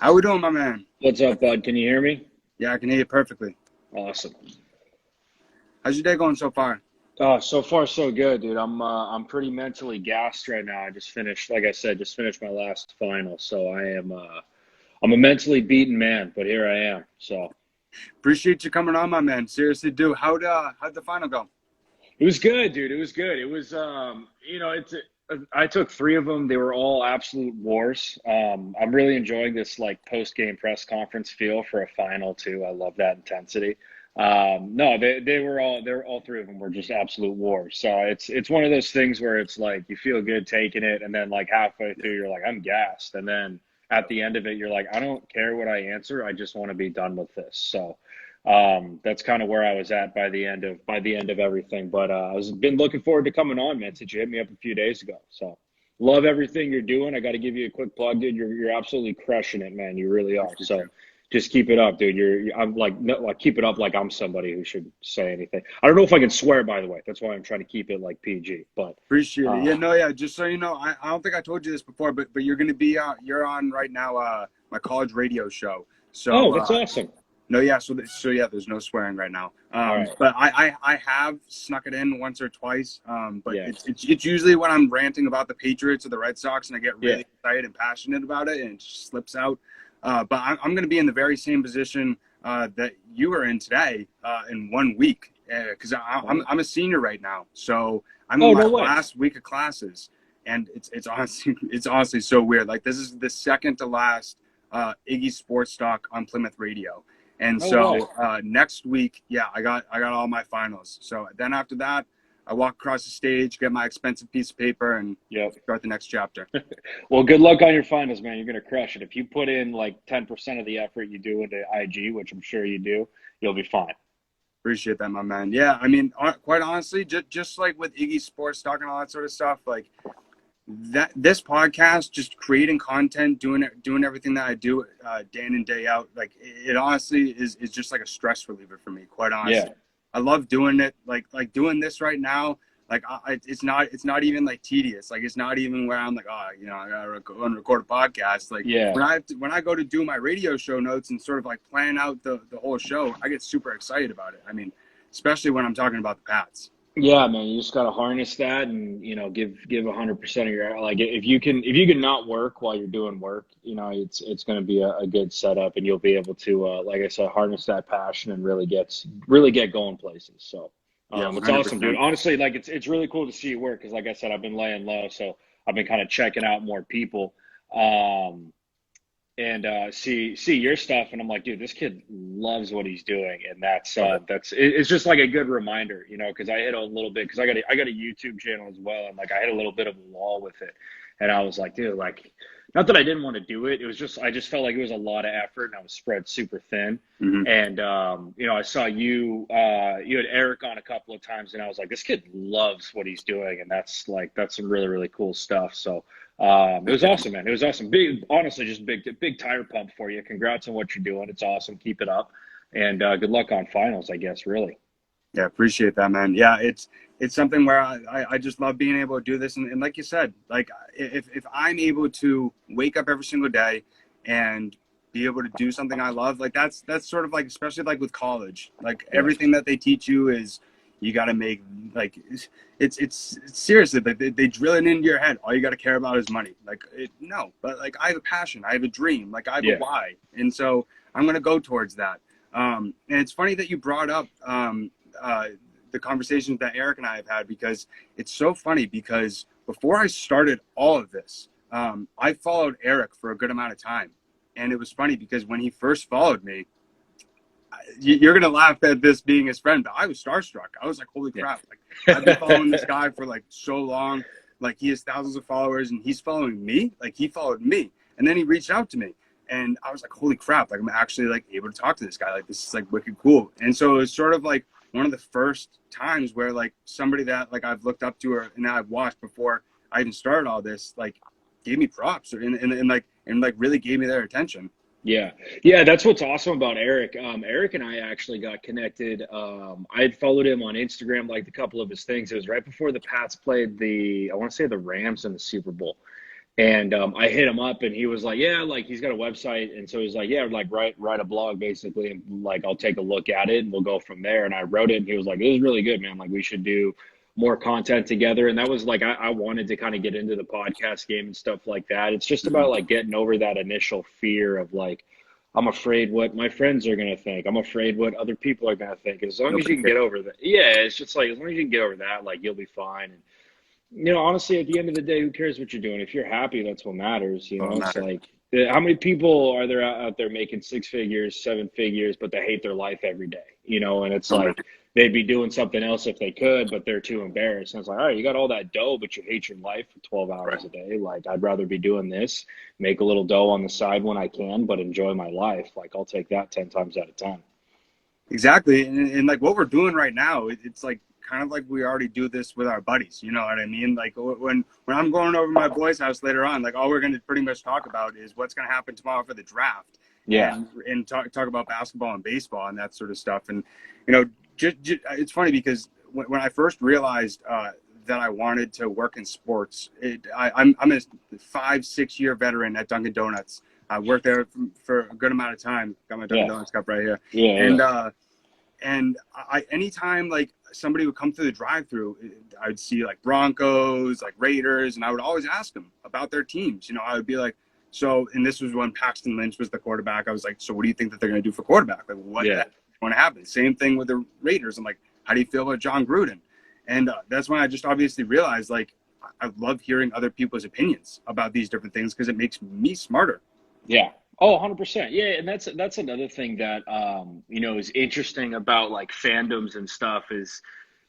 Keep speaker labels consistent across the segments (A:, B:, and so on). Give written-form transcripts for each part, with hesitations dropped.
A: How we doing, my man?
B: What's up, bud? Can you hear me?
A: Yeah, I can hear you perfectly.
B: Awesome.
A: How's your day going so far?
B: So far so good, dude. I'm pretty mentally gassed right now. I just finished, like I said, just finished my last final. So I'm a mentally beaten man, but here I am. So
A: Appreciate you coming on, my man. Seriously, do. How'd the final go?
B: it was good, dude. It was good. It was it's I took three of them. They were all absolute wars. I'm really enjoying this like post game press conference feel for a final too. I love that intensity. No, they were all three of them were just absolute wars. So it's one of those things where it's like you feel good taking it, and then like halfway through you're like I'm gassed, and then at the end of it you're like I don't care what I answer. I just want to be done with this. So that's kind of where I was at by the end of everything. But I was been looking forward to coming on, man, since you hit me up a few days ago. So love everything you're doing. I got to give you a quick plug, dude. You're absolutely crushing it, man. You really are.
A: Appreciate
B: So
A: you.
B: just keep it up, dude. I'm like no, like keep it up like I'm somebody who should say anything. I don't know if I can swear, by the way. That's why I'm trying to keep it like PG. But
A: Appreciate it. Yeah,
B: uh,
A: no, yeah. Just so you know, I don't think I told you this before, but you're gonna be you're on right now my college radio show.
B: oh,
A: So
B: that's awesome.
A: no, yeah. So yeah, there's no swearing right now.
B: All right.
A: But I have snuck it in once or twice. But
B: Yeah.
A: it's usually when I'm ranting about the Patriots or the Red Sox and I get
B: Yeah.
A: really excited and passionate about it and it just slips out. But I'm going to be in the very same position that you are in today in 1 week because
B: Right.
A: I'm a senior right now, so I'm in
B: Oh,
A: my
B: no way.
A: last week of classes, and it's honestly so weird. Like this is the second to last Iggy Sports Talk on Plymouth Radio, and
B: No way.
A: so next week, yeah, I got all my finals. So then after that, I walk across the stage, get my expensive piece of paper, and
B: Yep.
A: start the next chapter.
B: Well, good luck on your finals, man. You're gonna crush it. If you put in like 10% of the effort you do into IG, which I'm sure you do, you'll be fine.
A: Appreciate that, my man. Yeah, I mean, quite honestly, just like with Iggy Sports Talk and all that sort of stuff, like that this podcast, just creating content, doing everything that I do day in and day out, like it honestly is just like a stress reliever for me. Quite
B: Yeah.
A: honestly, I love doing it. Like doing this right now. Like it's not even like tedious. Like it's not even where I'm like, oh, I gotta go and record a podcast. Like
B: Yeah.
A: when I go to do my radio show notes and sort of like plan out the whole show, I get super excited about it. I mean, especially when I'm talking about the Pats.
B: Yeah, man, you just gotta harness that and give 100% of your like if you can not work while you're doing work, it's gonna be a good setup and you'll be able to like I said, harness that passion and really get going places. So
A: Yeah, one
B: it's
A: hundred
B: awesome, dude.
A: percent.
B: Honestly, like it's really cool to see you work because like I said, I've been laying low, so I've been kind of checking out more people. Um and see your stuff and I'm like, dude, this kid loves what he's doing, and
A: Love it.
B: it's just like a good reminder, because I hit a little bit because I got a YouTube channel as well, and like I hit a little bit of a wall with it, and I was like, dude, like not that I didn't want to do it, it was just I just felt like it was a lot of effort and I was spread super thin,
A: Hmm.
B: and I saw you had Eric on a couple of times, and I was like, this kid loves what he's doing, and that's some really really cool stuff. So it was awesome, man. It was awesome. Big, honestly, just big tire pump for you. Congrats on what you're doing. It's awesome. Keep it up, and good luck on finals. I guess really.
A: Yeah, appreciate that, man. Yeah, it's something where I just love being able to do this, and like you said, like if I'm able to wake up every single day and be able to do something I love, like that's sort of like, especially like with college, like
B: Yeah,
A: everything that they teach you is you got to make, like it's seriously, like they drill it into your head. All you got to care about is money. Like no, but like I have a passion, I have a dream, like I have a
B: yeah,
A: why, and so I'm gonna go towards that. And it's funny that you brought up uh, the conversations that Eric and I have had, because it's so funny, because before I started all of this, I followed Eric for a good amount of time. And it was funny because when he first followed me, you're going to laugh at this being his friend, but I was starstruck. I was like, holy
B: yeah,
A: crap. Like, I've been following this guy for like so long. Like, he has thousands of followers and he's following me. Like, he followed me. And then he reached out to me. And I was like, holy crap. Like, I'm actually like able to talk to this guy. Like, this is like wicked cool. And so it was sort of like one of the first times where like somebody that like I've looked up to or and I've watched before I even started all this, like gave me props and really gave me their attention.
B: yeah, yeah. That's what's awesome about Eric. Eric and I actually got connected. I had followed him on Instagram, liked a couple of his things. It was right before the Pats played I want to say the Rams in the Super Bowl. And I hit him up, and he was like, "Yeah, like he's got a website," and so he's like, "Yeah, like write a blog basically, and like I'll take a look at it, and we'll go from there." And I wrote it, and he was like, "It was really good, man. Like we should do more content together." And that was like I wanted to kind of get into the podcast game and stuff like that. It's just about like getting over that initial fear of like, I'm afraid what my friends are gonna think. I'm afraid what other people are gonna think. As long as you
A: Nobody
B: can
A: cares.
B: get over that, yeah, it's just like as long as you can get over that, like you'll be fine. And honestly, at the end of the day, who cares what you're doing? If you're happy, that's what matters.
A: Don't
B: It's
A: matter.
B: like, how many people are there out there making six figures, seven figures, but they hate their life every day? And it's
A: So many.
B: like they'd be doing something else if they could, but they're too embarrassed. And it's like, all right, you got all that dough, but you hate your life for 12
A: Right.
B: hours a day. Like, I'd rather be doing this, make a little dough on the side when I can, but enjoy my life. Like, I'll take that 10 times out of 10.
A: Exactly. And like what we're doing right now, it's like kind of like we already do this with our buddies. You know what I mean? Like when I'm going over to my boys' house later on, like all we're going to pretty much talk about is what's going to happen tomorrow for the draft,
B: Yeah.
A: and talk about basketball and baseball and that sort of stuff. And you know, it's funny because when I first realized that I wanted to work in sports, I'm a 5-6 year veteran at Dunkin' Donuts. I worked there for a good amount of time. Got my Dunkin'
B: Yeah.
A: Donuts cup right here.
B: Yeah.
A: And
B: Yeah.
A: anytime like somebody would come through the drive-through, I'd see like Broncos, like Raiders, and I would always ask them about their teams. I would be like, so, and this was when Paxton Lynch was the quarterback. I was like, so what do you think that they're going to do for quarterback? Like, what the
B: Yeah.
A: heck is going to happen? Same thing with the Raiders. I'm like, how do you feel about John Gruden? And that's when I just obviously realized, like, I love hearing other people's opinions about these different things because it makes me smarter.
B: Yeah. Oh, 100%. Yeah, and that's another thing that is interesting about like fandoms and stuff is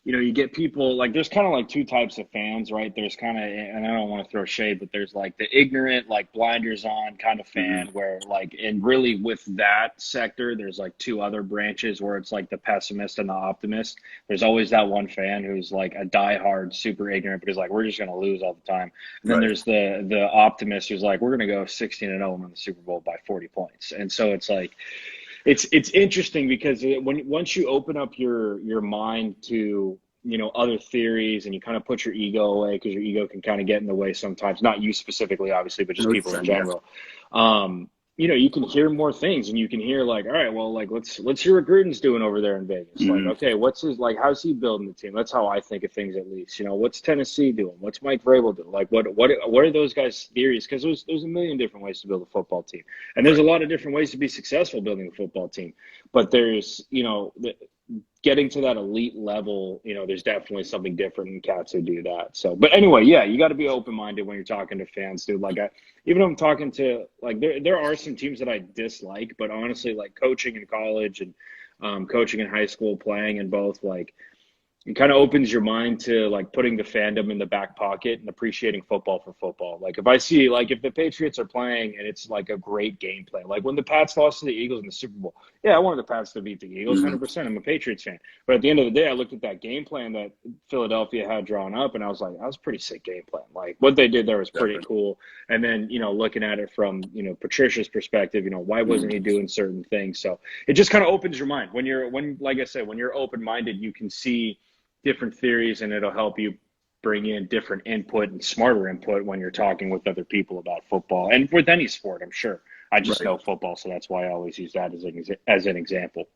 B: you get people like there's kind of like two types of fans, right? There's kind of, and I don't want to throw shade, but there's like the ignorant, like blinders on kind of
A: Mm-hmm.
B: fan where like, and really with that sector, there's like two other branches where it's like the pessimist and the optimist. There's always that one fan who's like a diehard, super ignorant, but he's like, we're just going to lose all the time. And then
A: Right.
B: there's the optimist who's like, we're going to go 16-0 and win the Super Bowl by 40 points. And so it's like, it's interesting because once you open up your mind to other theories and you kind of put your ego away because your ego can kind of get in the way sometimes, not you specifically obviously, but just people in
A: 100%, yeah.
B: general. You can hear more things and you can hear like, all right, well, like let's hear what Gruden's doing over there in Vegas. Like,
A: Mm-hmm.
B: okay, what's his, like, how's he building the team? That's how I think of things, at least. What's Tennessee doing? What's Mike Vrabel doing? Like, what are those guys' theories? Because there's a million different ways to build a football team, and there's
A: Right.
B: a lot of different ways to be successful building a football team. But there's getting to that elite level, there's definitely something different in cats who do that. So, but anyway, yeah, you got to be open minded when you're talking to fans, dude. Like, even if I'm talking to, like, there are some teams that I dislike, but honestly, like coaching in college and coaching in high school, playing in both, like, it kind of opens your mind to like putting the fandom in the back pocket and appreciating football for football. Like if I see, like if the Patriots are playing and it's like a great game plan, like when the Pats lost to the Eagles in the Super Bowl, yeah, I wanted the Pats to beat the Eagles,
A: Mm-hmm.
B: 100%. I'm a Patriots fan. But at the end of the day, I looked at that game plan that Philadelphia had drawn up and I was like, that was a pretty sick game plan. Like what they did there was pretty
A: Definitely.
B: cool. And then, looking at it from, Patricia's perspective, why wasn't he doing certain things? So it just kind of opens your mind like I said, when you're open-minded, you can see different theories and it'll help you bring in different input and smarter input when you're talking with other people about football and with any sport. I'm sure. I just
A: Right.
B: know football, so that's why I always use that as an example.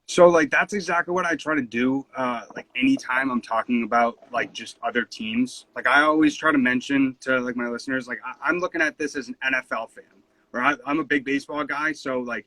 A: So like that's exactly what I try to do. Like anytime I'm talking about like just other teams, like I always try to mention to like my listeners, like I'm looking at this as an NFL fan, or I'm a big baseball guy. So like,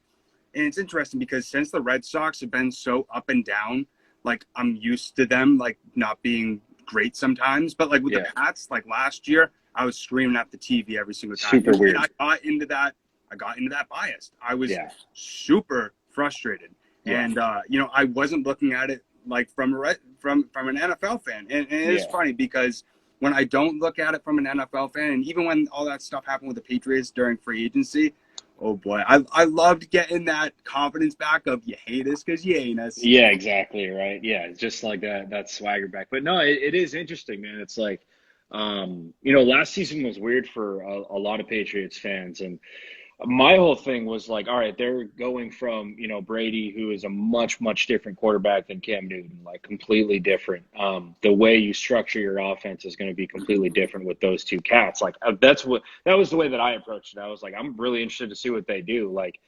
A: and it's interesting because since the Red Sox have been so up and down, like I'm used to them like not being great sometimes. But like with the
B: Yeah.
A: Pats, like last year, I was screaming at the TV every single time,
B: Super
A: and
B: weird.
A: I got into that. I got into that bias. I was
B: Yeah.
A: super frustrated.
B: Yeah.
A: And I wasn't looking at it like from an NFL fan, and it is
B: Yeah.
A: funny because when I don't look at it from an NFL fan, and even when all that stuff happened with the Patriots during free agency, oh boy, I loved getting that confidence back of you hate us because you ain't us.
B: Yeah, exactly. Right. Yeah. It's just like that swagger back. But no, it is interesting, man. It's like, last season was weird for a lot of Patriots fans. And my whole thing was like, all right, they're going from, Brady, who is a much, much different quarterback than Cam Newton, like completely different. The way you structure your offense is going to be completely different with those two cats. Like that was the way that I approached it. I was like, I'm really interested to see what they do. Like,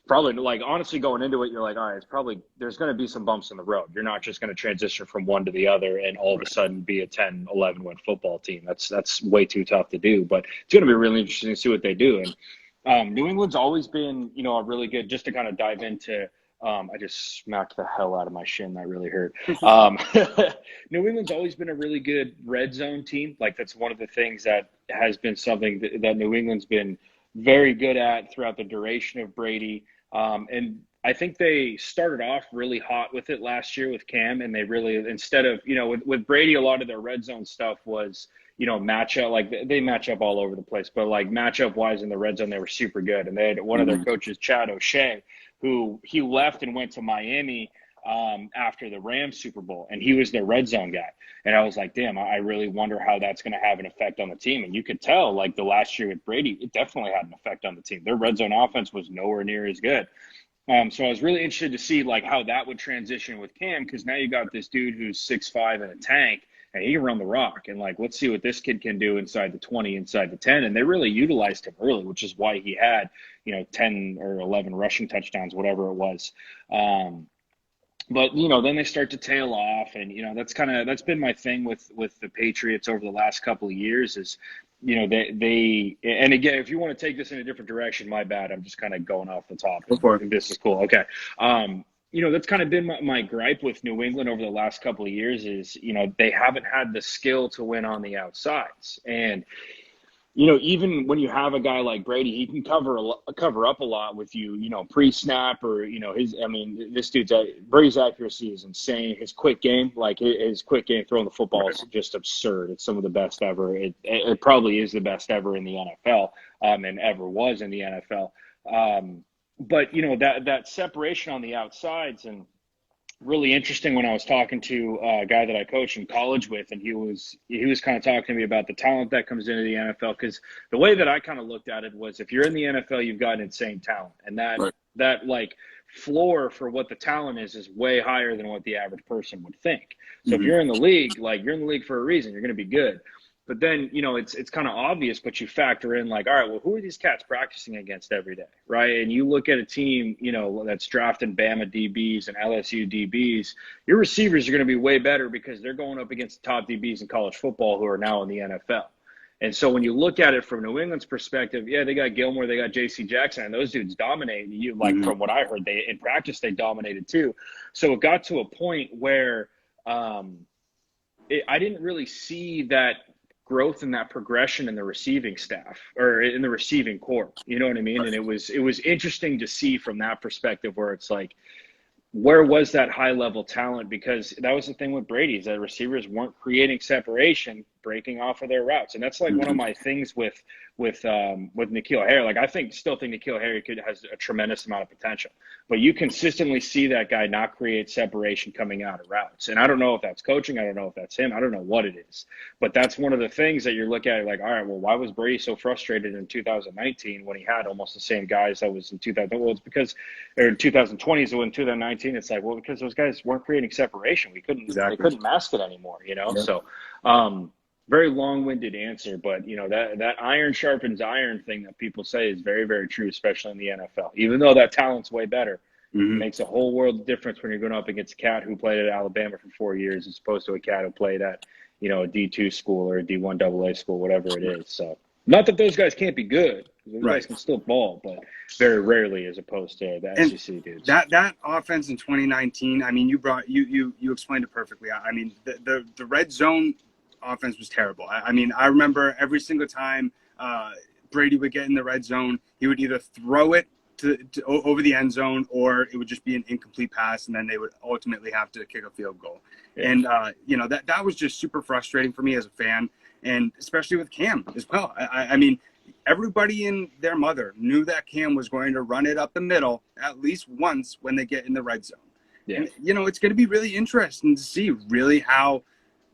B: probably like honestly going into it, you're like, all right, it's probably there's going to be some bumps in the road. You're not just going to transition from one to the other and all of a sudden be a 10, 11 win football team. That's way too tough to do, but it's going to be really interesting to see what they do. And New England's always been, a really good, just to kind of dive into, I just smacked the hell out of my shin. That really hurt. New England's always been a really good red zone team. Like that's one of the things that has been something that New England's been very good at throughout the duration of Brady. And I think they started off really hot with it last year with Cam, and they really, instead of, with Brady, a lot of their red zone stuff was, matchup, like they match up all over the place, but like matchup wise in the red zone, they were super good. And they had one of their coaches, Chad O'Shea, who he left and went to Miami after the Rams Super Bowl, and he was their red zone guy. And I was like, damn, I really wonder how that's going to have an effect on the team. And you could tell, like the last year with Brady, it definitely had an effect on the team. Their red zone offense was nowhere near as good. So I was really interested to see like how that would transition with Cam, because now you got this dude who's 6'5" and a tank, and he can run the rock. And like, let's see what this kid can do inside the 20, inside the 10. And they really utilized him early, which is why he had, 10 or 11 rushing touchdowns, whatever it was. But then they start to tail off, and that's been my thing with the Patriots over the last couple of years is, they and again, if you want to take this in a different direction, my bad. I'm just kind of going off the top. This is cool. Okay. That's kind of been my gripe with New England over the last couple of years is, they haven't had the skill to win on the outsides. And, even when you have a guy like Brady, he can cover up a lot with you, pre-snap or, this Brady's accuracy is insane. His quick game, like his quick game throwing the football is just absurd. It's some of the best ever. It probably is the best ever in the NFL, and ever was in the NFL. But that separation on the outsides, and really interesting when I was talking to a guy that I coached in college with, and he was kind of talking to me about the talent that comes into the NFL, because the way that I kind of looked at it was, if you're in the NFL, you've got insane talent, and that like floor for what the talent is way higher than what the average person would think. So if you're in the league, like you're in the league for a reason, you're going to be good. But then, it's kind of obvious, but you factor in like, all right, well, who are these cats practicing against every day, right? And you look at a team, that's drafting Bama DBs and LSU DBs, your receivers are going to be way better because they're going up against the top DBs in college football who are now in the NFL. And so when you look at it from New England's perspective, yeah, they got Gilmore, they got J.C. Jackson, and those dudes dominate. You like from what I heard, in practice they dominated too. So it got to a point where I didn't really see that growth in that progression in the receiving staff or in the receiving corps, you know what I mean? And it was interesting to see from that perspective, where it's like, where was that high level talent? Because that was the thing with Brady, is that receivers weren't creating separation, breaking off of their routes. And that's like one of my things with N'Keal Harry. Like, still think N'Keal Harry has a tremendous amount of potential, but you consistently see that guy not create separation coming out of routes. And I don't know if that's coaching. I don't know if that's him. I don't know what it is, but that's one of the things that you're looking at, like, all right, well, why was Brady so frustrated in 2019 when he had almost the same guys that was in 2000? Well, it's because, or in 2020, so in 2019, it's like, well, because those guys weren't creating separation. They couldn't mask it anymore, Yeah. So, very long-winded answer, but that iron sharpens iron thing that people say is very, very true, especially in the NFL. Even though that talent's way better, it makes a whole world of difference when you're going up against a cat who played at Alabama for 4 years as opposed to a cat who played at a D2 school or a D1 AA school, whatever it is. So, not that those guys can't be good; those guys can still ball, but very rarely, as opposed to the SEC dudes.
A: That offense in 2019, I mean, you explained it perfectly. I mean, the red zone offense was terrible. I mean, I remember every single time Brady would get in the red zone, he would either throw it to over the end zone, or it would just be an incomplete pass, and then they would ultimately have to kick a field goal. Yeah. And that was just super frustrating for me as a fan, and especially with Cam as well. I mean, everybody and their mother knew that Cam was going to run it up the middle at least once when they get in the red zone. Yeah. And it's going to be really interesting to see really how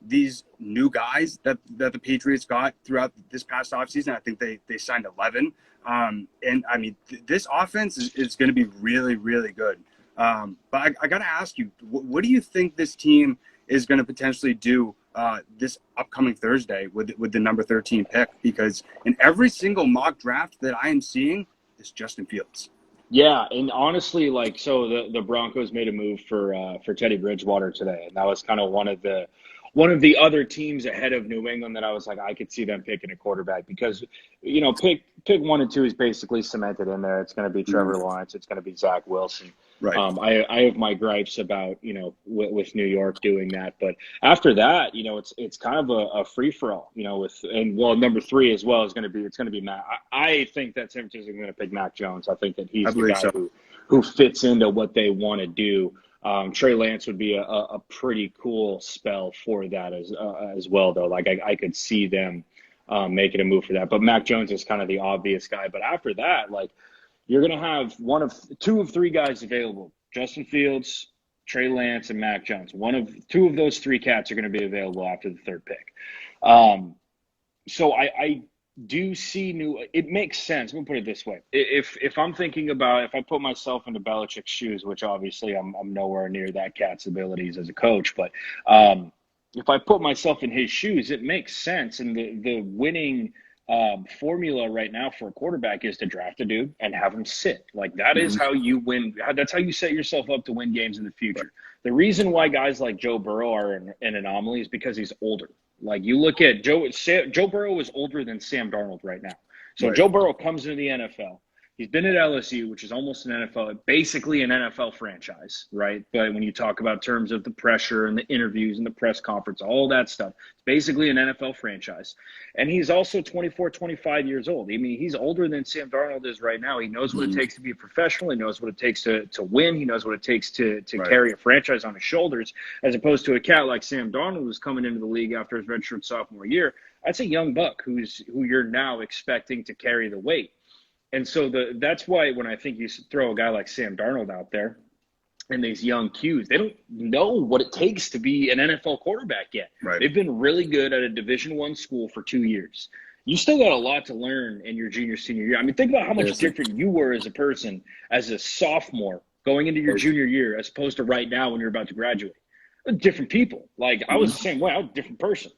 A: these new guys that the Patriots got throughout this past offseason. I think they signed 11. And I mean, this offense is going to be really, really good. But I got to ask you, what do you think this team is going to potentially do this upcoming Thursday with the number 13 pick? Because in every single mock draft that I am seeing, it's Justin Fields.
B: Yeah, and honestly, like, so the Broncos made a move for Teddy Bridgewater today, and that was kind of one of the other teams ahead of New England that I was like, I could see them picking a quarterback because, pick 1 and 2 is basically cemented in there. It's going to be Trevor Lawrence. It's going to be Zach Wilson.
A: Right.
B: I have my gripes about, with New York doing that. But after that, it's kind of a free for all, number 3 as well it's going to be Matt. I think that San Francisco is going to pick Mac Jones. I think that he's the guy who fits into what they want to do. Trey Lance would be a pretty cool spell for that as well, though. Like I could see them making a move for that. But Mac Jones is kind of the obvious guy. But after that, like, you're going to have 2 of 3 guys available: Justin Fields, Trey Lance, and Mac Jones. 2 of those 3 cats are going to be available after the 3rd pick. So I do see it makes sense. Let me put it this way. If I'm thinking about, if I put myself into Belichick's shoes, which obviously I'm nowhere near that cat's abilities as a coach, but if I put myself in his shoes, it makes sense. And the winning formula right now for a quarterback is to draft a dude and have him sit. Like, that is how you win. That's how you set yourself up to win games in the future. The reason why guys like Joe Burrow are an anomaly is because he's older. Like, you look at Joe Burrow is older than Sam Darnold right now. So Joe Burrow comes into the NFL. He's been at LSU, which is almost an NFL, basically an NFL franchise, right? But when you talk about terms of the pressure and the interviews and the press conference, all that stuff, it's basically an NFL franchise. And he's also 24, 25 years old. I mean, he's older than Sam Darnold is right now. He knows what it takes to be a professional. He knows what it takes to win. He knows what it takes to carry a franchise on his shoulders, as opposed to a cat like Sam Darnold, who's coming into the league after his redshirt sophomore year. That's a young buck who you're now expecting to carry the weight. And so that's why when I think you throw a guy like Sam Darnold out there and these young Qs, they don't know what it takes to be an NFL quarterback yet.
A: Right.
B: They've been really good at a Division I school for 2 years. You still got a lot to learn in your junior, senior year. I mean, think about how much different you were as a person as a sophomore going into your junior year as opposed to right now when you're about to graduate. Different people. Like, I was the same way. I was a different person.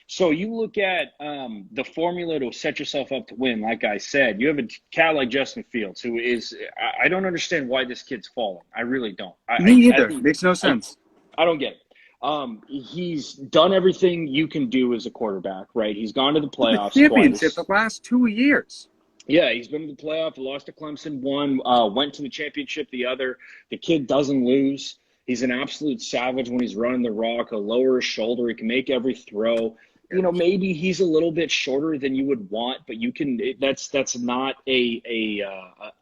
B: So you look at the formula to set yourself up to win. Like I said, you have a cat like Justin Fields, who is – I don't understand why this kid's falling. I really don't.
A: Me either. Makes no sense.
B: I don't get it. He's done everything you can do as a quarterback, right? He's gone to the playoffs
A: championship the last 2 years.
B: Yeah, he's been to the playoff, lost to Clemson, won, went to the championship the other. The kid doesn't lose. He's an absolute savage when he's running the rock. He'll lower his shoulder. He can make every throw. Maybe he's a little bit shorter than you would want, but that's not a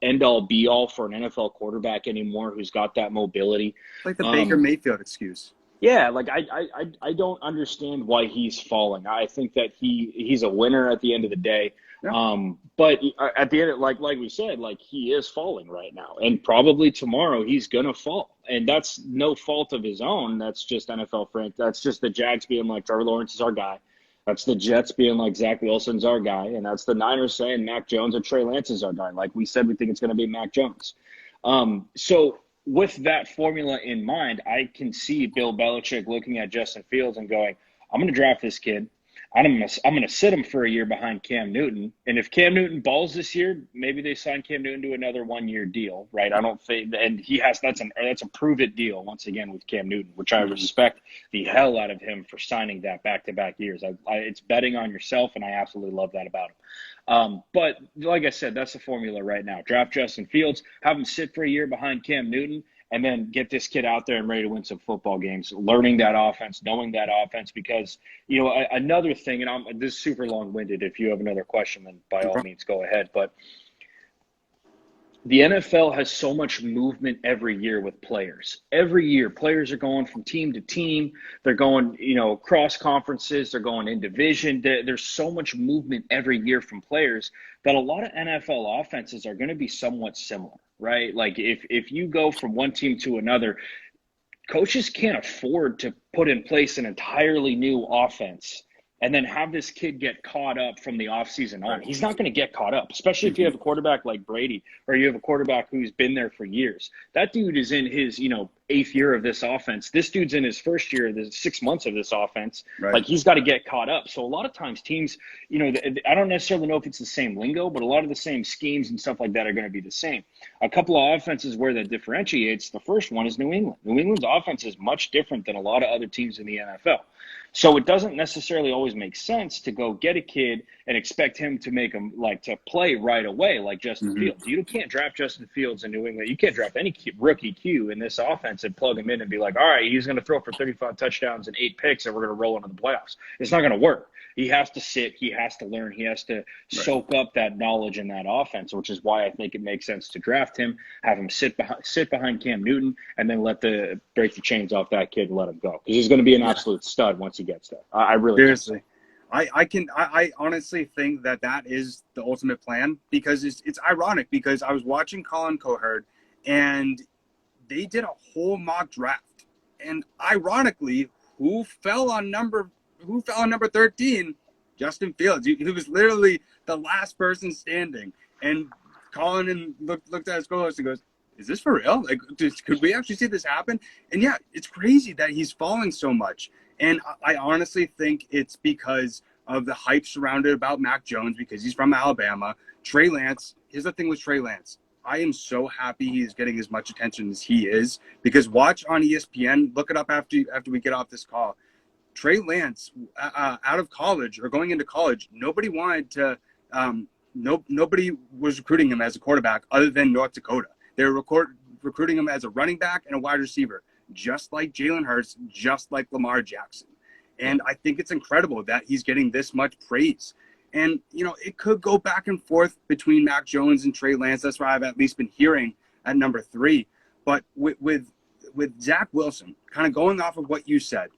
B: end all be all for an NFL quarterback anymore who's got that mobility.
A: Like the Baker Mayfield excuse.
B: Yeah, like I don't understand why he's falling. I think that he's a winner at the end of the day. Yeah. But at the end, like we said, like, he is falling right now, and probably tomorrow he's gonna fall, and that's no fault of his own. That's just NFL frank. That's just the Jags being like, Trevor Lawrence is our guy. That's the Jets being like, Zach Wilson's our guy, and that's the Niners saying Mac Jones or Trey Lance is our guy. Like we said, we think it's going to be Mac Jones. So with that formula in mind, I can see Bill Belichick looking at Justin Fields and going, I'm going to draft this kid. I'm going to sit him for a year behind Cam Newton. And if Cam Newton balls this year, maybe they sign Cam Newton to another 1-year deal, right? I don't think, and that's a prove it deal once again with Cam Newton, which I respect the hell out of him for signing that back-to-back years. It's betting on yourself, and I absolutely love that about him. But like I said, that's the formula right now. Draft Justin Fields, have him sit for a year behind Cam Newton, and then get this kid out there and ready to win some football games, learning that offense, knowing that offense. Because, another thing, and this is super long-winded. If you have another question, then by all means go ahead. But the NFL has so much movement every year with players. Every year, players are going from team to team. They're going, cross conferences. They're going in division. There's so much movement every year from players that a lot of NFL offenses are going to be somewhat similar. Right? Like if you go from one team to another, coaches can't afford to put in place an entirely new offense and then have this kid get caught up from the offseason on. He's not going to get caught up, especially if you have a quarterback like Brady or you have a quarterback who's been there for years. That dude is in his, 8th year of this offense. This dude's in his first year, the 6 months of this offense.
A: Right.
B: Like, he's got to get caught up. So a lot of times teams, I don't necessarily know if it's the same lingo, but a lot of the same schemes and stuff like that are going to be the same. A couple of offenses where that differentiates, the first one is New England. New England's offense is much different than a lot of other teams in the NFL. So it doesn't necessarily always make sense to go get a kid and expect him to make him to play right away like Justin Fields. You can't draft Justin Fields in New England. You can't draft any rookie Q in this offense and plug him in and be like, all right, he's going to throw for 35 touchdowns and 8 picks and we're going to roll into the playoffs. It's not going to work. He has to sit. He has to learn. He has to soak up that knowledge in that offense, which is why I think it makes sense to draft him, have him sit behind Cam Newton, and then break the chains off that kid and let him go. Because he's going to be an absolute stud once he gets there. I really
A: seriously. I honestly think that is the ultimate plan, because it's ironic, because I was watching Colin Cowherd and they did a whole mock draft, and ironically, who fell on number 13? Justin Fields. He was literally the last person standing. And Colin looked at his co-host and goes, is this for real? Like, could we actually see this happen? And yeah, it's crazy that he's falling so much. And I honestly think it's because of the hype surrounded about Mac Jones, because he's from Alabama. Trey Lance, here's the thing with Trey Lance. I am so happy he's getting as much attention as he is, because watch on ESPN, look it up after we get off this call. Trey Lance, out of college or going into college, nobody wanted to. Nobody was recruiting him as a quarterback other than North Dakota. They were recruiting him as a running back and a wide receiver, just like Jalen Hurts, just like Lamar Jackson. And I think it's incredible that he's getting this much praise. And it could go back and forth between Mac Jones and Trey Lance. That's why I've at least been hearing at number 3. But with Zach Wilson, kind of going off of what you said,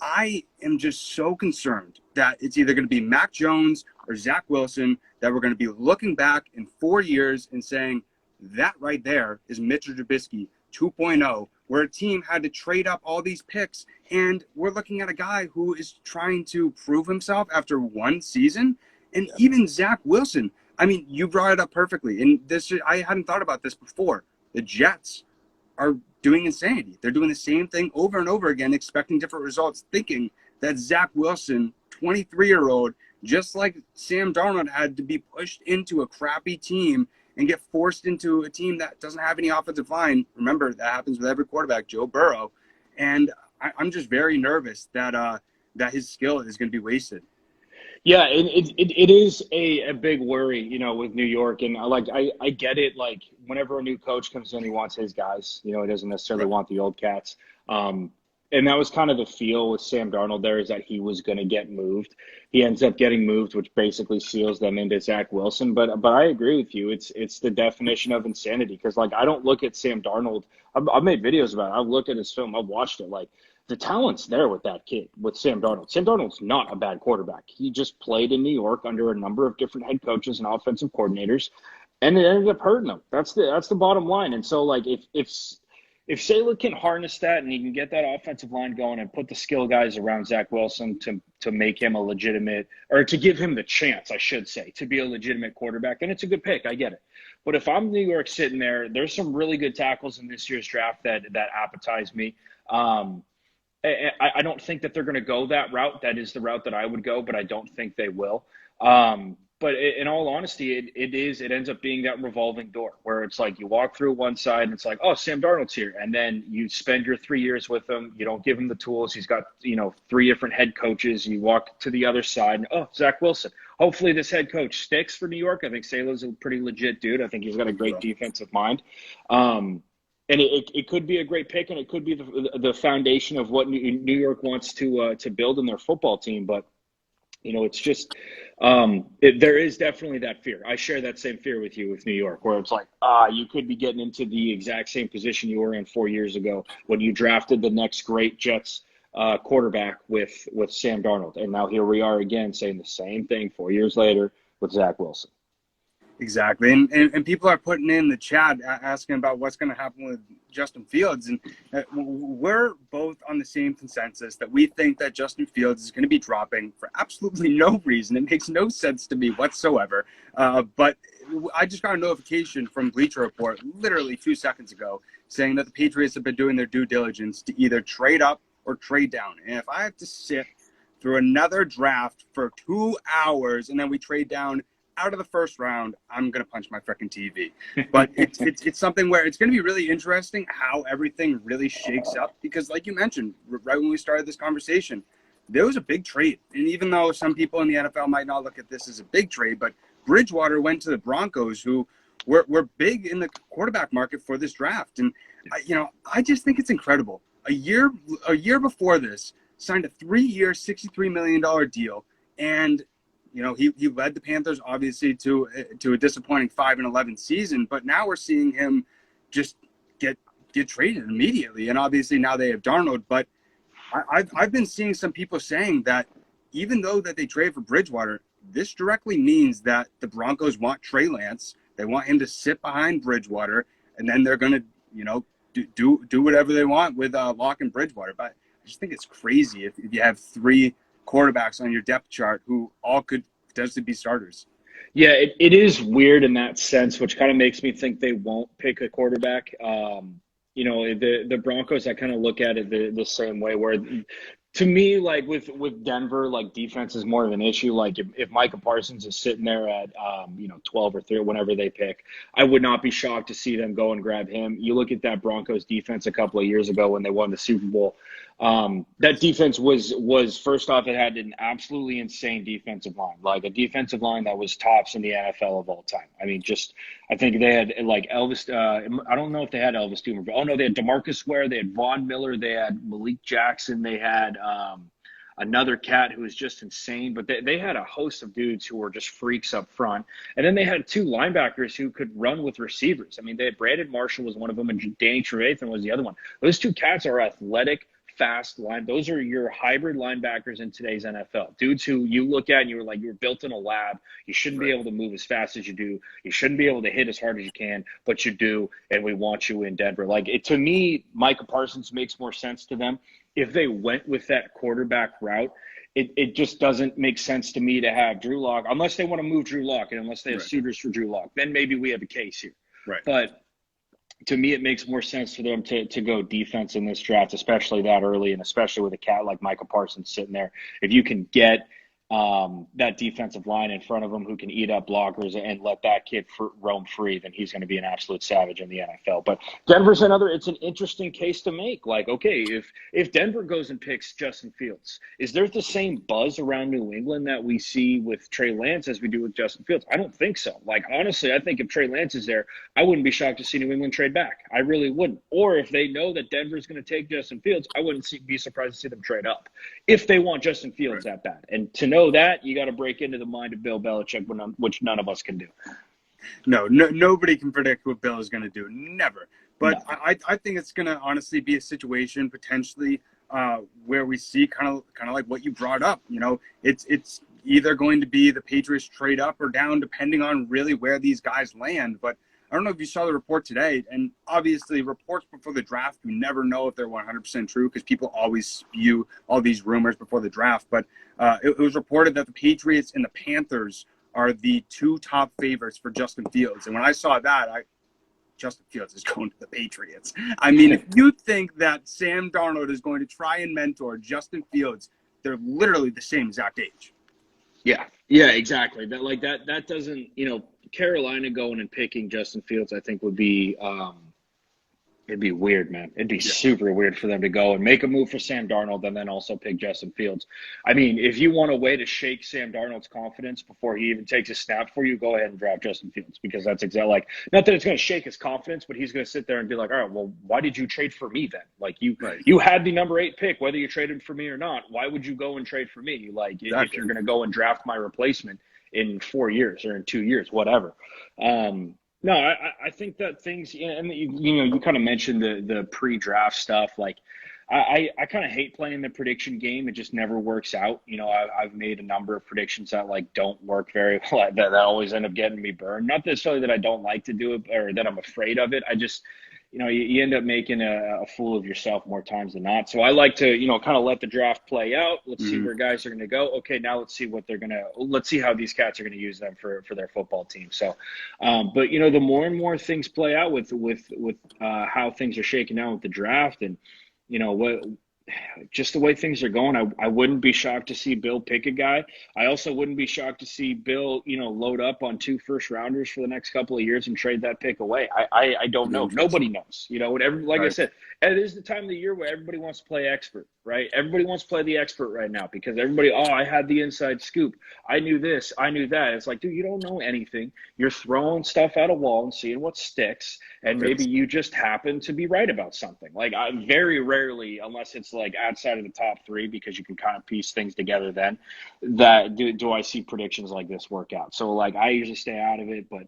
A: I am just so concerned that it's either going to be Mac Jones or Zach Wilson, that we're going to be looking back in 4 years and saying that right there is Mitchell Trubisky 2.0, where a team had to trade up all these picks, and we're looking at a guy who is trying to prove himself after one season. And even Zach Wilson, I mean, you brought it up perfectly, and I hadn't thought about this before. The Jets are doing insanity. They're doing the same thing over and over again, expecting different results, thinking that Zach Wilson, 23-year-old, just like Sam Darnold, had to be pushed into a crappy team and get forced into a team that doesn't have any offensive line. Remember, that happens with every quarterback, Joe Burrow. And I'm just very nervous that his skill is going to be wasted.
B: Yeah, it is a big worry, with New York. And I get it. Like, whenever a new coach comes in, he wants his guys. He doesn't necessarily want the old cats. And that was kind of the feel with Sam Darnold there, is that he was going to get moved. He ends up getting moved, which basically seals them into Zach Wilson. But I agree with you. It's the definition of insanity, because, I don't look at Sam Darnold. I've made videos about it. I've looked at his film. I've watched it. The talent's there with that kid, with Sam Darnold. Sam Darnold's not a bad quarterback. He just played in New York under a number of different head coaches and offensive coordinators, and it ended up hurting him. That's the bottom line. And so, if Saleh can harness that and he can get that offensive line going and put the skill guys around Zach Wilson to make him a legitimate, or to give him the chance, I should say, to be a legitimate quarterback, then it's a good pick. I get it. But if I'm New York sitting there, there's some really good tackles in this year's draft that appetize me. I don't think that they're going to go that route. That is the route that I would go, but I don't think they will. But in all honesty, it ends up being that revolving door where it's like you walk through one side and it's like, oh, Sam Darnold's here. And then you spend your 3 years with him. You don't give him the tools. He's got, 3 different head coaches. You walk to the other side and, oh, Zach Wilson. Hopefully this head coach sticks for New York. I think Saleh's a pretty legit dude. I think he's got a great defensive mind. And it could be a great pick, and it could be the foundation of what New York wants to build in their football team. But it's just there is definitely that fear. I share that same fear with you with New York, where it's like, you could be getting into the exact same position you were in 4 years ago when you drafted the next great Jets quarterback with Sam Darnold, and now here we are again saying the same thing 4 years later with Zach Wilson.
A: Exactly. And people are putting in the chat asking about what's going to happen with Justin Fields. And we're both on the same consensus that we think that Justin Fields is going to be dropping for absolutely no reason. It makes no sense to me whatsoever. But I just got a notification from Bleacher Report literally 2 seconds ago saying that the Patriots have been doing their due diligence to either trade up or trade down. And if I have to sit through another draft for 2 hours and then we trade down out of the first round, I'm going to punch my freaking TV. But it's something where it's going to be really interesting how everything really shakes up, because like you mentioned, right when we started this conversation, there was a big trade. And even though some people in the NFL might not look at this as a big trade, but Bridgewater went to the Broncos, who were big in the quarterback market for this draft. And, I just think it's incredible. A year before this, signed a 3-year, $63 million deal. And he led the Panthers obviously to a disappointing 5-11 season, but now we're seeing him just get traded immediately. And obviously now they have Darnold, but I've been seeing some people saying that even though that they trade for Bridgewater, this directly means that the Broncos want Trey Lance. They want him to sit behind Bridgewater, and then they're going to do whatever they want with Locke and Bridgewater. But I just think it's crazy if you have 3 quarterbacks on your depth chart who all could potentially be starters.
B: Yeah, it is weird in that sense, which kind of makes me think they won't pick a quarterback. The Broncos, I kind of look at it the same way, where to me, like with Denver, like defense is more of an issue. Like if Micah Parsons is sitting there at 12 or 3, whenever they pick, I would not be shocked to see them go and grab him. You look at that Broncos defense a couple of years ago when they won the Super Bowl. That defense was first off, it had an absolutely insane defensive line, like a defensive line that was tops in the NFL of all time. I mean, I think they had like Elvis. I don't know if they had Elvis Dumer, but they had DeMarcus Ware, they had Von Miller, they had Malik Jackson, they had another cat who was just insane. But they had a host of dudes who were just freaks up front, and then they had 2 linebackers who could run with receivers. I mean, they had Brandon Marshall was one of them, and Danny Trevathan was the other one. Those 2 cats are athletic, fast line. Those are your hybrid linebackers in today's NFL. Dudes who you look at and you were built in a lab. You shouldn't be able to move as fast as you do. You shouldn't be able to hit as hard as you can, but you do, and we want you in Denver. To me, Micah Parsons makes more sense to them. If they went with that quarterback route, it just doesn't make sense to me to have Drew Lock, unless they want to move Drew Lock, and unless they have suitors for Drew Lock. Then maybe we have a case here.
A: Right.
B: But to me, it makes more sense for them to go defense in this draft, especially that early, and especially with a cat like Micah Parsons sitting there. If you can get that defensive line in front of him who can eat up blockers and let that kid roam free, then he's going to be an absolute savage in the NFL. But Denver's it's an interesting case to make. Like, okay, if Denver goes and picks Justin Fields, is there the same buzz around New England that we see with Trey Lance as we do with Justin Fields? I don't think so. Like, honestly, I think if Trey Lance is there, I wouldn't be shocked to see New England trade back. I really wouldn't. Or if they know that Denver's going to take Justin Fields, I wouldn't be surprised to see them trade up if they want Justin Fields that bad. And to know that, you got to break into the mind of Bill Belichick, which none of us can do.
A: No, nobody can predict what Bill is going to do. Never. But no. I think it's going to honestly be a situation potentially where we see kind of like what you brought up. It's either going to be the Patriots trade up or down depending on really where these guys land. But I don't know if you saw the report today, and obviously reports before the draft, you never know if they're 100% true because people always spew all these rumors before the draft. But it was reported that the Patriots and the Panthers are the 2 top favorites for Justin Fields. And when I saw that, Justin Fields is going to the Patriots. I mean, if you think that Sam Darnold is going to try and mentor Justin Fields, they're literally the same exact age.
B: Yeah, exactly. That doesn't, Carolina going and picking Justin Fields, I think would be it'd be weird, man. It'd be super weird for them to go and make a move for Sam Darnold and then also pick Justin Fields. I mean, if you want a way to shake Sam Darnold's confidence before he even takes a snap for you, go ahead and draft Justin Fields, because that's exactly not that it's going to shake his confidence, but he's going to sit there and be like, all right, well, why did you trade for me then? Like you had the number 8 pick, whether you traded for me or not. Why would you go and trade for me? Like if you're going to go and draft my replacement in 4 years or in 2 years, whatever. No, I think that things, and you kind of mentioned the pre-draft stuff. Like, I kind of hate playing the prediction game. It just never works out. You know, I've made a number of predictions that like don't work very well. That always end up getting me burned. Not necessarily that I don't like to do it or that I'm afraid of it. I just, you know, you end up making a fool of yourself more times than not. So I like to, you know, kind of let the draft play out. Let's see where guys are going to go. Okay, now let's see let's see how these cats are going to use them for their football team. So, but you know, the more and more things play out with how things are shaking out with the draft, and you know what, just the way things are going, I wouldn't be shocked to see Bill pick a guy. I also wouldn't be shocked to see Bill, you know, load up on 2 first-rounders for the next couple of years and trade that pick away. I don't know. Nobody knows. You know, whatever. Like I said, it is the time of the year where everybody wants to play expert, right? Everybody wants to play the expert right now because everybody, I had the inside scoop. I knew this. I knew that. It's like, dude, you don't know anything. You're throwing stuff at a wall and seeing what sticks, and maybe you just happen to be right about something. Like, I very rarely, unless it's like outside of the top 3, because you can kind of piece things together then, that do I see predictions like this work out. So like I usually stay out of it, but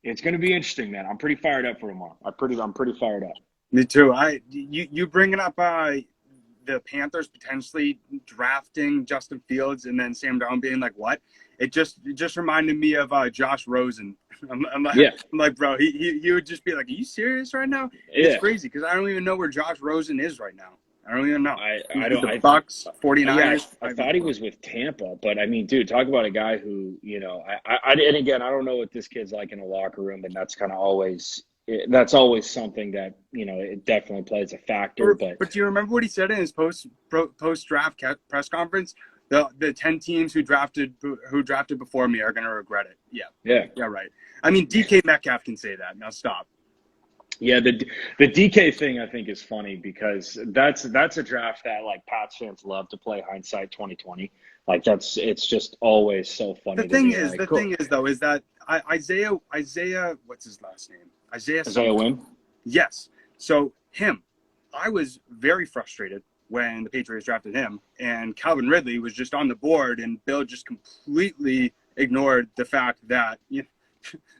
B: it's going to be interesting, man. I'm pretty fired up for tomorrow. I'm pretty fired up.
A: Me too. You bringing up the Panthers potentially drafting Justin Fields and then Sam Darnold being like, what? It just reminded me of Josh Rosen. I'm like, bro, he would just be like, are you serious right now? It's crazy because I don't even know where Josh Rosen is right now. I don't even know.
B: I don't.
A: The Bucks, 49ers.
B: I thought he was with Tampa, but I mean, dude, talk about a guy who, you know, and again, I don't know what this kid's like in a locker room, and that's kind of always. That's always something that, you know, it definitely plays a factor. But
A: do you remember what he said in his post draft press conference? The 10 teams who drafted before me are going to regret it. Yeah, right. I mean, DK Metcalf can say that. Now stop.
B: Yeah, the DK thing I think is funny because that's a draft that like Pats fans love to play hindsight 2020. Like it's just always so funny.
A: The thing is that Isaiah, what's his last name? Isaiah Wynn? Yes. So I was very frustrated when the Patriots drafted him, and Calvin Ridley was just on the board, and Bill just completely ignored the fact that, you know,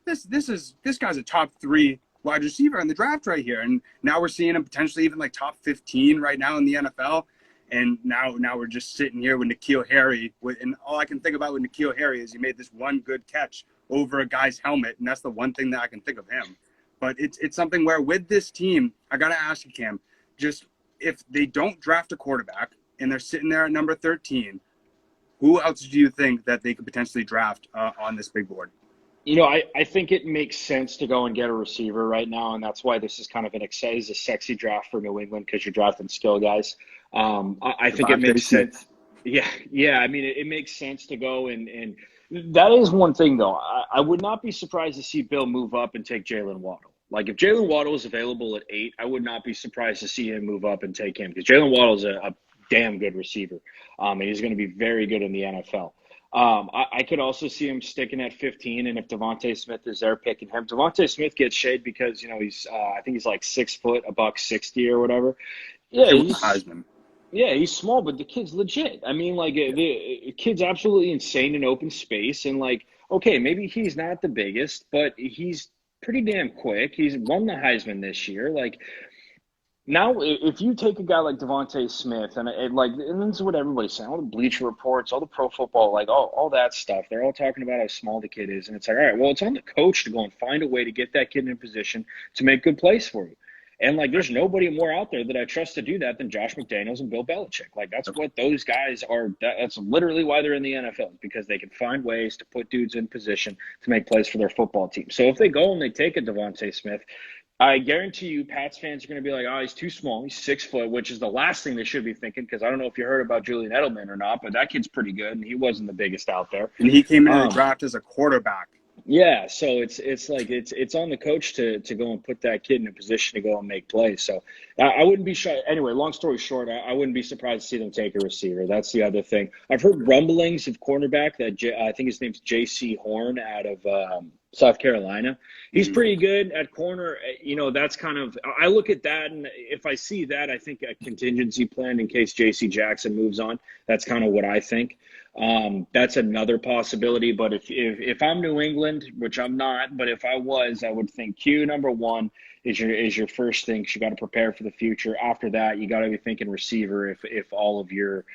A: this guy's a top 3 wide receiver in the draft right here, and now we're seeing him potentially even like top 15 right now in the NFL. And now we're just sitting here with N'Keal Harry, and all I can think about with N'Keal Harry is he made this one good catch over a guy's helmet, and that's the one thing that I can think of him. But it's something where with this team, I got to ask you, Cam, just if they don't draft a quarterback and they're sitting there at number 13, who else do you think that they could potentially draft on this big board?
B: You know, I think it makes sense to go and get a receiver right now, and that's why this is kind of a sexy draft for New England because you're drafting skill guys. I think it makes sense. Yeah. I mean, it makes sense to go and that is one thing, though. I would not be surprised to see Bill move up and take Jalen Waddle. Like, if Jalen Waddle is available at 8, I would not be surprised to see him move up and take him because Jalen Waddle is a damn good receiver, and he's going to be very good in the NFL. I could also see him sticking at 15, and if Devontae Smith is there, picking him. Devontae Smith gets shade because, you know, he's I think he's like 6 foot, $160 or whatever. Yeah, he's Heisman. Yeah, he's small, but the kid's legit. I mean, like, the kid's absolutely insane in open space. And, like, okay, maybe he's not the biggest, but he's pretty damn quick. He's won the Heisman this year. Like, now if you take a guy like Devontae Smith, and this is what everybody's saying, all the Bleacher Reports, all the Pro Football, like, all that stuff, they're all talking about how small the kid is. And it's like, all right, well, it's on the coach to go and find a way to get that kid in a position to make good plays for you. And, like, there's nobody more out there that I trust to do that than Josh McDaniels and Bill Belichick. Like, that's what those guys are. That's literally why they're in the NFL, because they can find ways to put dudes in position to make plays for their football team. So if they go and they take a Devontae Smith, I guarantee you Pats fans are going to be like, oh, he's too small. He's 6 foot, which is the last thing they should be thinking, because I don't know if you heard about Julian Edelman or not, but that kid's pretty good, and he wasn't the biggest out there.
A: And he came into the draft as a quarterback.
B: Yeah, so it's like it's on the coach to go and put that kid in a position to go and make plays. So I wouldn't be shy. Anyway, long story short, I wouldn't be surprised to see them take a receiver. That's the other thing. I've heard rumblings of cornerback that I think his name's J.C. Horn out of South Carolina. He's pretty good at corner. You know, that's kind of – I look at that, and if I see that, I think a contingency plan in case J.C. Jackson moves on. That's kind of what I think. That's another possibility. But if I'm New England, which I'm not, but if I was, I would think Q number one is your first thing. 'Cause you got to prepare for the future. After that, you got to be thinking receiver if all of your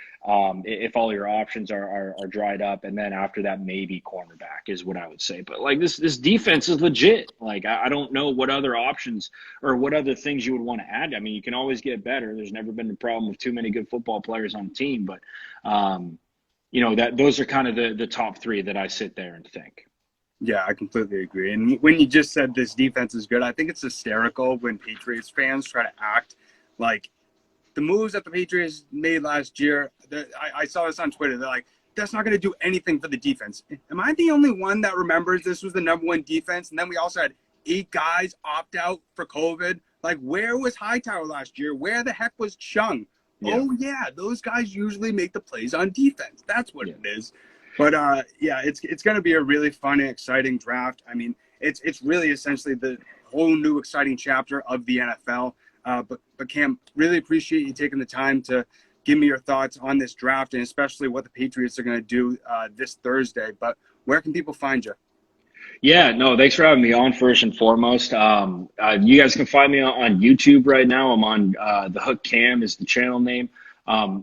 B: if all your options are dried up, and then after that, maybe cornerback is what I would say. But like this defense is legit. Like I don't know what other options or what other things you would want to add. I mean, you can always get better. There's never been a problem with too many good football players on the team, but that those are kind of the top three that I sit there and think.
A: Yeah, I completely agree. And when you just said this defense is good, I think it's hysterical when Patriots fans try to act like the moves that the Patriots made last year. I saw this on Twitter. They're like, that's not going to do anything for the defense. Am I the only one that remembers this was the number one defense? And then we also had 8 guys opt out for COVID. Like, where was Hightower last year? Where the heck was Chung? Yeah. Oh, yeah, those guys usually make the plays on defense. That's what it is. But, it's going to be a really fun and exciting draft. I mean, it's really essentially the whole new exciting chapter of the NFL. But Cam, really appreciate you taking the time to give me your thoughts on this draft and especially what the Patriots are going to do this Thursday. But where can people find you?
B: Yeah, no, thanks for having me on first and foremost. You guys can find me on YouTube right now. I'm on the HookCam is the channel name.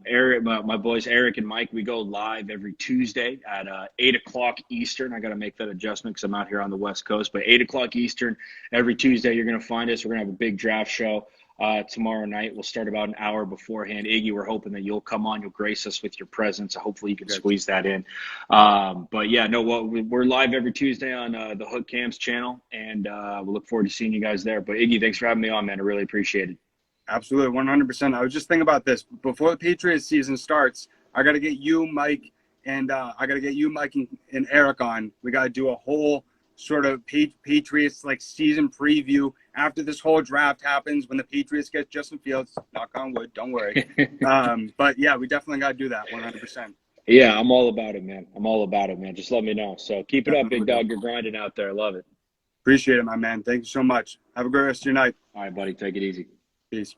B: Eric, my boys Eric and Mike, we go live every Tuesday at 8 o'clock Eastern. I got to make that adjustment because I'm out here on the West Coast, but 8 o'clock Eastern every Tuesday, you're going to find us. We're going to have a big draft show tomorrow night. We'll start about an hour beforehand. Iggy, we're hoping that you'll come on. You'll grace us with your presence. Hopefully you can squeeze that in. But yeah, no, we're live every Tuesday on the HookCam's channel, and we'll look forward to seeing you guys there. But Iggy, thanks for having me on, man. I really appreciate it.
A: Absolutely, 100%. I was just thinking about this. Before the Patriots season starts, I got to get you, Mike, and and Eric on. We got to do a whole sort of Patriots like season preview after this whole draft happens when the Patriots get Justin Fields. Knock on wood, don't worry. But yeah, we definitely got to do that 100%.
B: Yeah, I'm all about it, man. I'm all about it, man. Just let me know. So keep it up, big dog. You're grinding out there. I love it.
A: Appreciate it, my man. Thank you so much. Have a great rest of your night.
B: All right, buddy. Take it easy.
A: Peace.